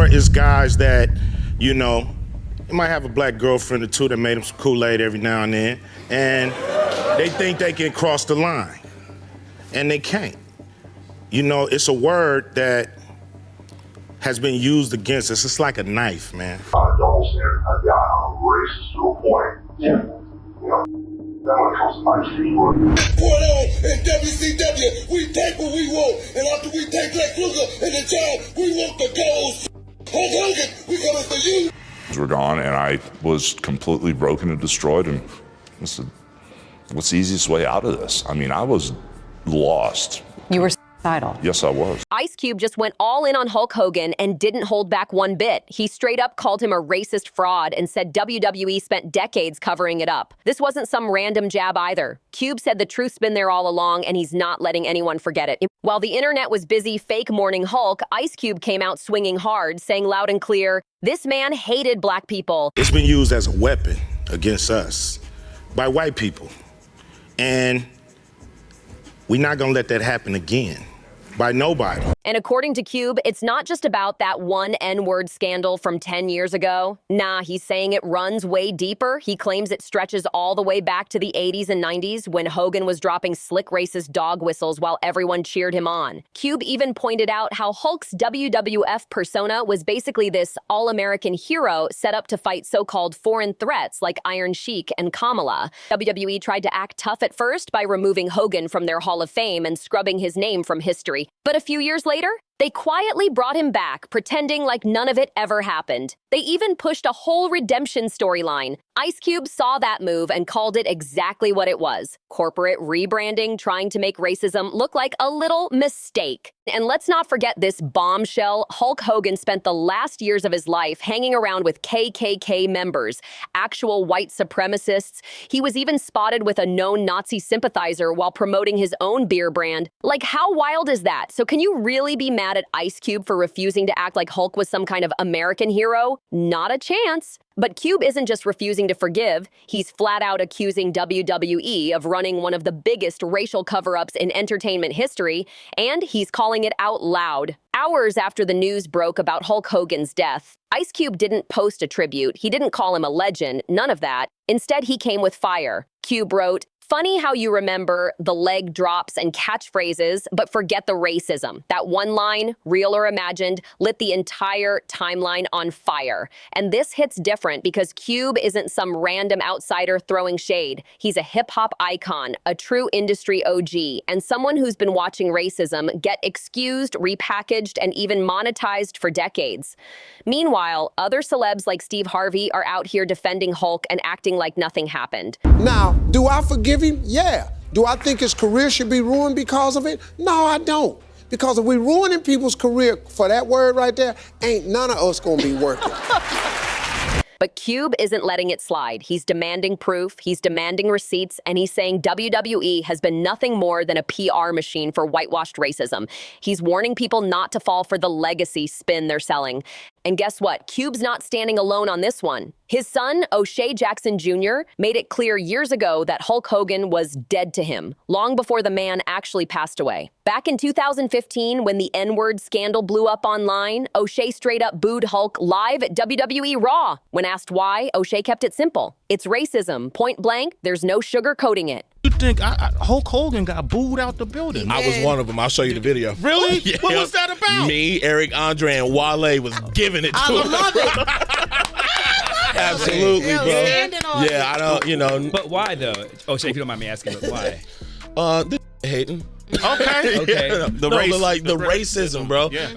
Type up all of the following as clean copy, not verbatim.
Or it's guys that, you know, you might have a black girlfriend or two that made them some Kool-Aid every now and then, and they think they can cross the line, and they can't. You know, it's a word that has been used against us. It's like a knife, man. Double standard. I've got racist to a point. You know, then when it comes to my street work. Going on in WCW, we take what we want, and after we take Lex Luger and the job, we want the goals. Hulk Hogan, we coming for you. Were gone, and I was completely broken and destroyed, and I said, what's the easiest way out of this? I mean, I was lost. You were suicidal. Yes, I was. Ice Cube just went all in on Hulk Hogan and didn't hold back one bit. He straight up called him a racist fraud and said WWE spent decades covering it up. This wasn't some random jab either. Cube said the truth's been there all along and he's not letting anyone forget it. While the internet was busy fake mourning Hulk, Ice Cube came out swinging hard, saying loud and clear, this man hated black people. It's been used as a weapon against us by white people. And we're not gonna let that happen again. By nobody. And according to Cube, it's not just about that one N-word scandal from 10 years ago. Nah, he's saying it runs way deeper. He claims it stretches all the way back to the 80s and 90s when Hogan was dropping slick racist dog whistles while everyone cheered him on. Cube even pointed out how Hulk's WWF persona was basically this all-American hero set up to fight so-called foreign threats like Iron Sheik and Kamala. WWE tried to act tough at first by removing Hogan from their Hall of Fame and scrubbing his name from history. But a few years later, they quietly brought him back, pretending like none of it ever happened. They even pushed a whole redemption storyline. Ice Cube saw that move and called it exactly what it was. Corporate rebranding, trying to make racism look like a little mistake. And let's not forget this bombshell. Hulk Hogan spent the last years of his life hanging around with KKK members, actual white supremacists. He was even spotted with a known Nazi sympathizer while promoting his own beer brand. Like, how wild is that? So can you really be mad at Ice Cube for refusing to act like Hulk was some kind of American hero? Not a chance. But Cube isn't just refusing to forgive, he's flat out accusing WWE of running one of the biggest racial cover-ups in entertainment history, and he's calling it out loud. Hours after the news broke about Hulk Hogan's death, Ice Cube didn't post a tribute, he didn't call him a legend, none of that. Instead, he came with fire. Cube wrote, "Funny how you remember the leg drops and catchphrases, but forget the racism. That one line, real or imagined, lit the entire timeline on fire." And this hits different because Cube isn't some random outsider throwing shade. He's a hip-hop icon, a true industry OG, and someone who's been watching racism get excused, repackaged, and even monetized for decades. Meanwhile, other celebs like Steve Harvey are out here defending Hulk and acting like nothing happened. Now, do I forgive him? Yeah. Do I think his career should be ruined because of it? No, I don't. Because if we're ruining people's career for that word right there, ain't none of us gonna be working. But Cube isn't letting it slide. He's demanding proof, he's demanding receipts, and he's saying WWE has been nothing more than a PR machine for whitewashed racism. He's warning people not to fall for the legacy spin they're selling. And guess what? Cube's not standing alone on this one. His son, O'Shea Jackson Jr., made it clear years ago that Hulk Hogan was dead to him, long before the man actually passed away. Back in 2015, when the N-word scandal blew up online, O'Shea straight up booed Hulk live at WWE Raw. When asked why, O'Shea kept it simple. It's racism, point blank, there's no sugarcoating it. You think Hulk Hogan got booed out the building? I was one of them. I'll show you the video. Really? Yeah. What was that about? Me, Eric Andre, and Wale was giving it to him. I love it. Absolutely, bro. Yeah, I don't, you know. But why though? Oh, so if you don't mind me asking, but why? This hating. Okay. Okay. The racism, bro. Yeah.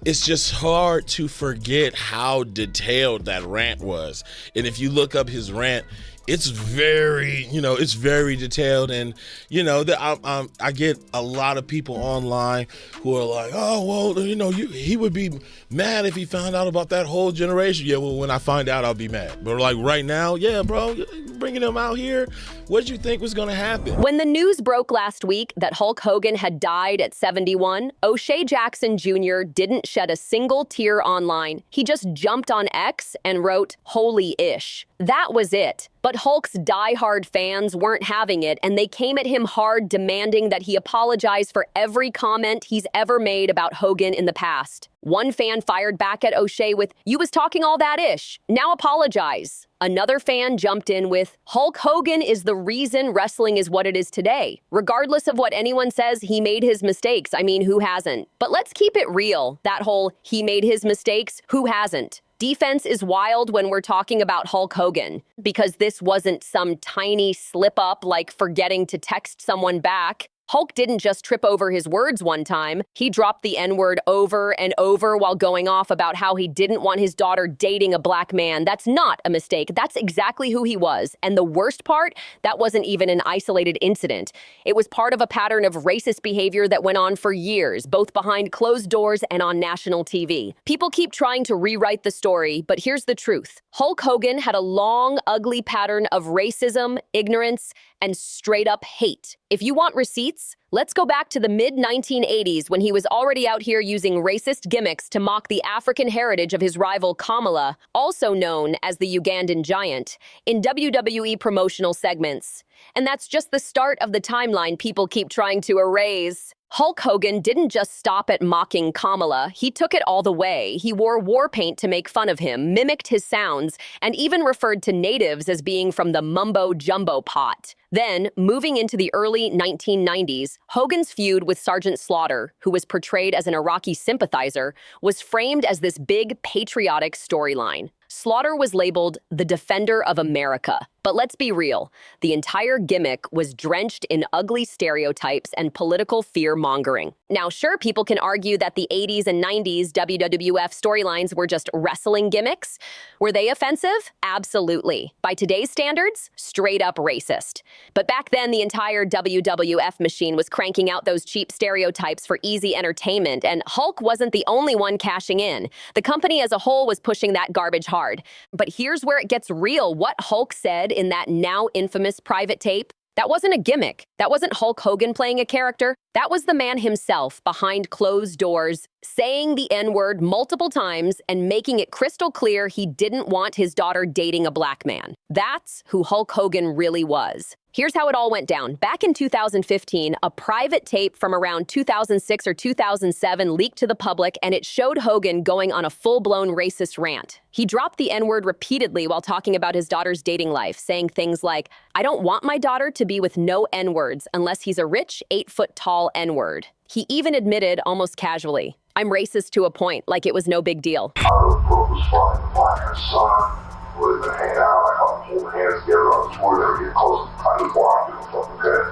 It's just hard to forget how detailed that rant was. And if you look up his rant, it's very detailed. And, I get a lot of people online who are like, oh, well, he would be mad if he found out about that whole generation. Yeah, well, when I find out, I'll be mad. But like right now, yeah, bro, bringing him out here, what did you think was going to happen? When the news broke last week that Hulk Hogan had died at 71, O'Shea Jackson Jr. didn't shed a single tear online. He just jumped on X and wrote, "Holy-ish." That was it. But Hulk's diehard fans weren't having it, and they came at him hard, demanding that he apologize for every comment he's ever made about Hogan in the past. One fan fired back at O'Shea with, "You was talking all that ish. Now apologize." Another fan jumped in with, "Hulk Hogan is the reason wrestling is what it is today. Regardless of what anyone says, he made his mistakes. I mean, who hasn't? But let's keep it real. That whole, he made his mistakes, who hasn't? Defense is wild when we're talking about Hulk Hogan, because this wasn't some tiny slip-up like forgetting to text someone back. Hulk didn't just trip over his words one time. He dropped the N-word over and over while going off about how he didn't want his daughter dating a black man. That's not a mistake. That's exactly who he was. And the worst part, that wasn't even an isolated incident. It was part of a pattern of racist behavior that went on for years, both behind closed doors and on national TV. People keep trying to rewrite the story, but here's the truth. Hulk Hogan had a long, ugly pattern of racism, ignorance, and straight-up hate. If you want receipts, let's go back to the mid-1980s when he was already out here using racist gimmicks to mock the African heritage of his rival Kamala, also known as the Ugandan Giant, in WWE promotional segments. And that's just the start of the timeline people keep trying to erase. Hulk Hogan didn't just stop at mocking Kamala, he took it all the way. He wore war paint to make fun of him, mimicked his sounds, and even referred to natives as being from the mumbo-jumbo pot. Then, moving into the early 1990s, Hogan's feud with Sergeant Slaughter, who was portrayed as an Iraqi sympathizer, was framed as this big patriotic storyline. Slaughter was labeled the Defender of America. But let's be real, the entire gimmick was drenched in ugly stereotypes and political fear-mongering. Now, sure, people can argue that the 80s and 90s WWF storylines were just wrestling gimmicks. Were they offensive? Absolutely. By today's standards, straight up racist. But back then, the entire WWF machine was cranking out those cheap stereotypes for easy entertainment, and Hulk wasn't the only one cashing in. The company as a whole was pushing that garbage hard. But here's where it gets real. What Hulk said in that now infamous private tape, that wasn't a gimmick. That wasn't Hulk Hogan playing a character. That was the man himself behind closed doors, saying the N-word multiple times and making it crystal clear he didn't want his daughter dating a black man. That's who Hulk Hogan really was. Here's how it all went down. Back in 2015, a private tape from around 2006 or 2007 leaked to the public, and it showed Hogan going on a full-blown racist rant. He dropped the N-word repeatedly while talking about his daughter's dating life, saying things like, "I don't want my daughter to be with no N-words unless he's a rich, 8-foot-tall N-word." He even admitted, almost casually, "I'm racist to a point, like it was no big deal." I was broke as fuck. My son would have been hanging out, like, holding hands together on the toilet, get close. I just walked in the fucking bed.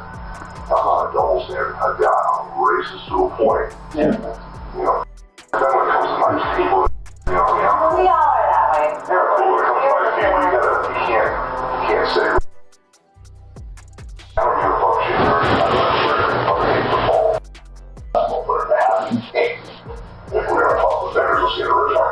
I'm not a double standard. I'm racist to a point. Yeah. You know, then when it comes to nice people, you know, We all are that way. yeah, when it comes to nice people, you can't say, I don't give a fuck shit. I don't hate football. I'm gonna put it back. If we're gonna talk with vendors, let's get original.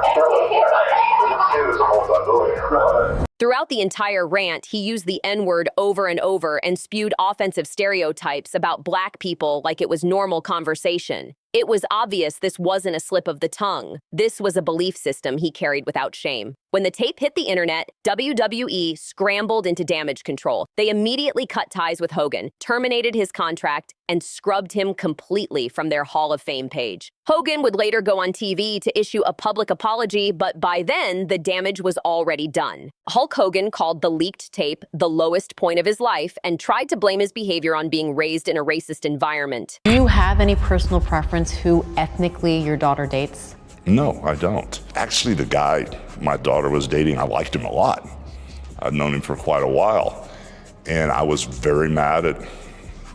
The kid is a multi-billionaire. Throughout the entire rant, he used the N-word over and over and spewed offensive stereotypes about black people like it was normal conversation. It was obvious this wasn't a slip of the tongue. This was a belief system he carried without shame. When the tape hit the internet, WWE scrambled into damage control. They immediately cut ties with Hogan, terminated his contract, and scrubbed him completely from their Hall of Fame page. Hogan would later go on TV to issue a public apology, but by then, the damage was already done. Hulk Hogan called the leaked tape the lowest point of his life and tried to blame his behavior on being raised in a racist environment. Do you have any personal preference who ethnically your daughter dates? No, I don't. Actually, the guy my daughter was dating, I liked him a lot. I've known him for quite a while. And I was very mad at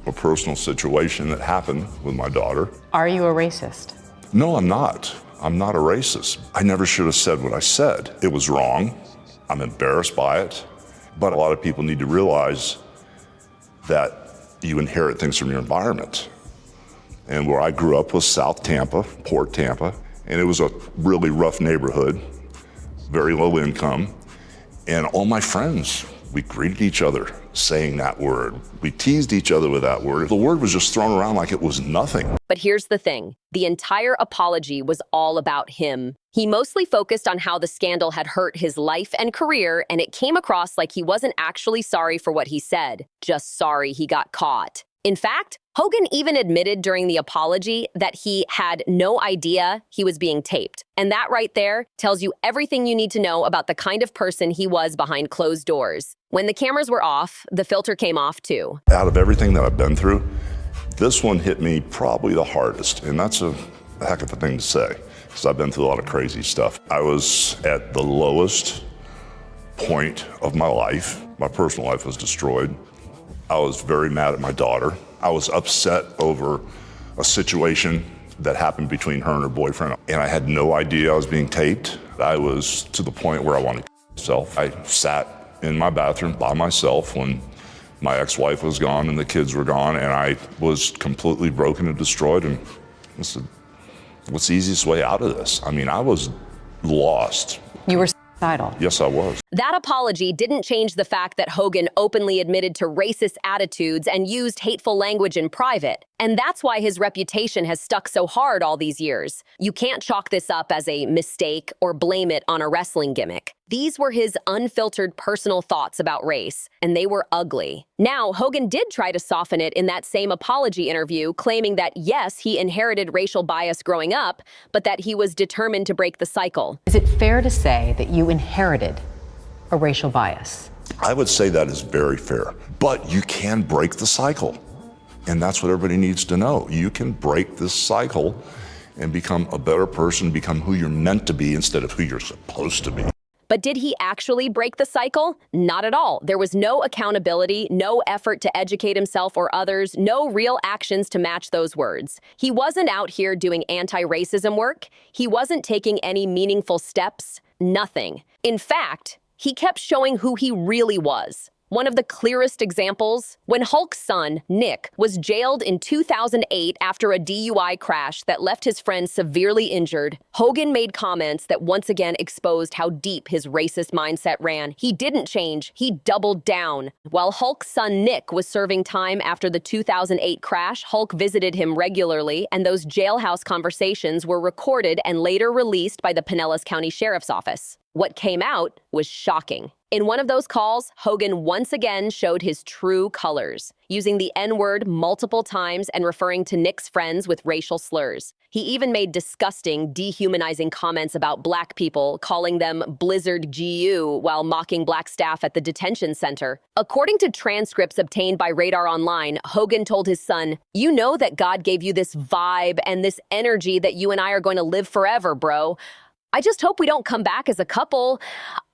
a personal situation that happened with my daughter. Are you a racist? No, I'm not. I'm not a racist. I never should have said what I said. It was wrong. I'm embarrassed by it. But a lot of people need to realize that you inherit things from your environment. And where I grew up was South Tampa, Port Tampa, and it was a really rough neighborhood, very low income. And all my friends We greeted each other saying that word. We teased each other with that word. The word was just thrown around like it was nothing. But here's the thing. The entire apology was all about him. He mostly focused on how the scandal had hurt his life and career, and it came across like he wasn't actually sorry for what he said, just sorry he got caught. In fact, Hogan even admitted during the apology that he had no idea he was being taped. And that right there tells you everything you need to know about the kind of person he was behind closed doors. When the cameras were off, the filter came off too. Out of everything that I've been through, this one hit me probably the hardest. And that's a heck of a thing to say, because I've been through a lot of crazy stuff. I was at the lowest point of my life. My personal life was destroyed. I was very mad at my daughter. I was upset over a situation that happened between her and her boyfriend, and I had no idea I was being taped. I was to the point where I wanted to myself. I sat in my bathroom by myself when my ex-wife was gone and the kids were gone, and I was completely broken and destroyed, and I said, what's the easiest way out of this? I mean, I was lost. You were suicidal. Yes, I was. That apology didn't change the fact that Hogan openly admitted to racist attitudes and used hateful language in private. And that's why his reputation has stuck so hard all these years. You can't chalk this up as a mistake or blame it on a wrestling gimmick. These were his unfiltered personal thoughts about race, and they were ugly. Now, Hogan did try to soften it in that same apology interview, claiming that yes, he inherited racial bias growing up, but that he was determined to break the cycle. Is it fair to say that you inherited a racial bias? I would say that is very fair, but you can break the cycle. And that's what everybody needs to know. You can break this cycle and become a better person, become who you're meant to be instead of who you're supposed to be. But did he actually break the cycle? Not at all. There was no accountability, no effort to educate himself or others, no real actions to match those words. He wasn't out here doing anti-racism work. He wasn't taking any meaningful steps. Nothing. In fact, he kept showing who he really was. One of the clearest examples, when Hulk's son, Nick, was jailed in 2008 after a DUI crash that left his friend severely injured, Hogan made comments that once again exposed how deep his racist mindset ran. He didn't change, he doubled down. While Hulk's son, Nick, was serving time after the 2008 crash, Hulk visited him regularly, and those jailhouse conversations were recorded and later released by the Pinellas County Sheriff's Office. What came out was shocking. In one of those calls, Hogan once again showed his true colors, using the N-word multiple times and referring to Nick's friends with racial slurs. He even made disgusting, dehumanizing comments about black people, calling them Blizzard GU while mocking black staff at the detention center. According to transcripts obtained by Radar Online, Hogan told his son, "You know that God gave you this vibe and this energy that you and I are going to live forever, bro. I just hope we don't come back as a couple.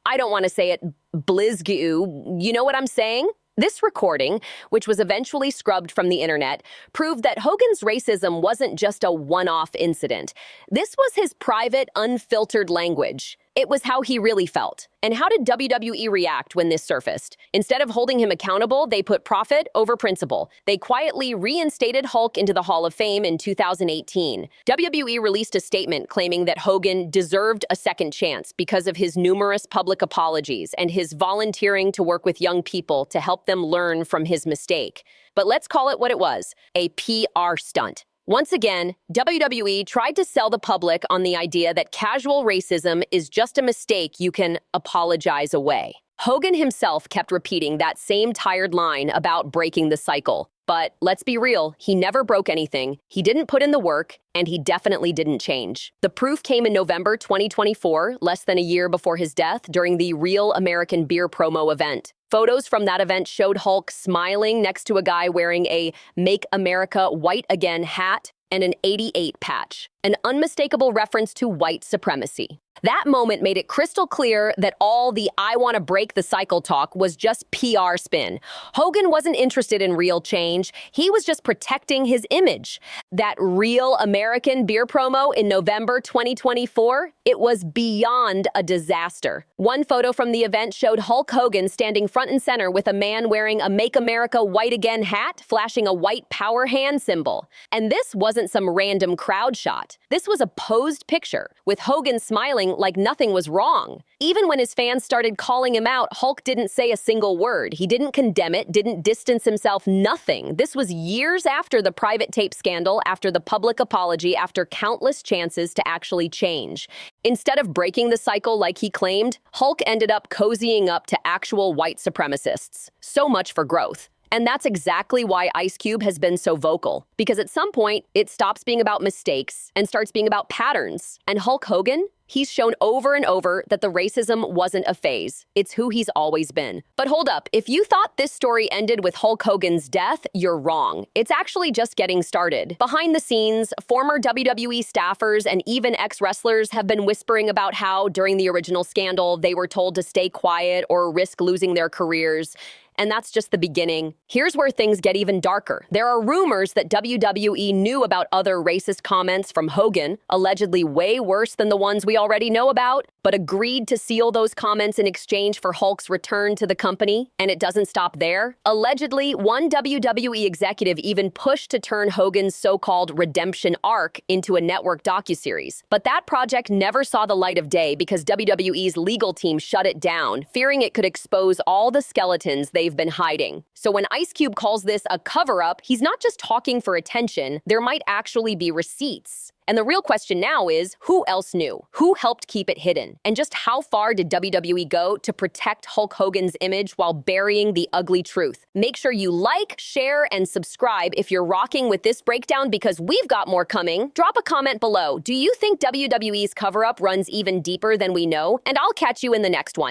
I don't want to say it blizgu. You know what I'm saying?" This recording, which was eventually scrubbed from the internet, proved that Hogan's racism wasn't just a one-off incident. This was his private, unfiltered language. It was how he really felt. And how did WWE react when this surfaced? Instead of holding him accountable, they put profit over principle. They quietly reinstated Hulk into the Hall of Fame in 2018. WWE released a statement claiming that Hogan deserved a second chance because of his numerous public apologies and his volunteering to work with young people to help them learn from his mistake. But let's call it what it was, a PR stunt. Once again, WWE tried to sell the public on the idea that casual racism is just a mistake you can apologize away. Hogan himself kept repeating that same tired line about breaking the cycle. But let's be real, he never broke anything, he didn't put in the work, and he definitely didn't change. The proof came in November 2024, less than a year before his death, during the Real American Beer promo event. Photos from that event showed Hulk smiling next to a guy wearing a Make America White Again hat and an 88 patch, an unmistakable reference to white supremacy. That moment made it crystal clear that all the "I want to break the cycle" talk was just PR spin. Hogan wasn't interested in real change. He was just protecting his image. That Real American Beer promo in November 2024, it was beyond a disaster. One photo from the event showed Hulk Hogan standing front and center with a man wearing a Make America White Again hat, flashing a white power hand symbol. And this wasn't wasn't some random crowd shot. This was a posed picture, with Hogan smiling like nothing was wrong. Even when his fans started calling him out, Hulk didn't say a single word. He didn't condemn it, didn't distance himself, nothing. This was years after the private tape scandal, after the public apology, after countless chances to actually change. Instead of breaking the cycle like he claimed, Hulk ended up cozying up to actual white supremacists. So much for growth. And that's exactly why Ice Cube has been so vocal. Because at some point, it stops being about mistakes and starts being about patterns. And Hulk Hogan? He's shown over and over that the racism wasn't a phase. It's who he's always been. But hold up, if you thought this story ended with Hulk Hogan's death, you're wrong. It's actually just getting started. Behind the scenes, former WWE staffers and even ex-wrestlers have been whispering about how, during the original scandal, they were told to stay quiet or risk losing their careers. And that's just the beginning. Here's where things get even darker. There are rumors that WWE knew about other racist comments from Hogan, allegedly way worse than the ones we already know about, but agreed to seal those comments in exchange for Hulk's return to the company. And it doesn't stop there. Allegedly, one WWE executive even pushed to turn Hogan's so-called redemption arc into a network docuseries. But that project never saw the light of day because WWE's legal team shut it down, fearing it could expose all the skeletons they've been hiding. So when Ice Cube calls this a cover-up, he's not just talking for attention, there might actually be receipts. And the real question now is, who else knew? Who helped keep it hidden? And just how far did WWE go to protect Hulk Hogan's image while burying the ugly truth? Make sure you like, share, and subscribe if you're rocking with this breakdown because we've got more coming. Drop a comment below. Do you think WWE's cover-up runs even deeper than we know? And I'll catch you in the next one.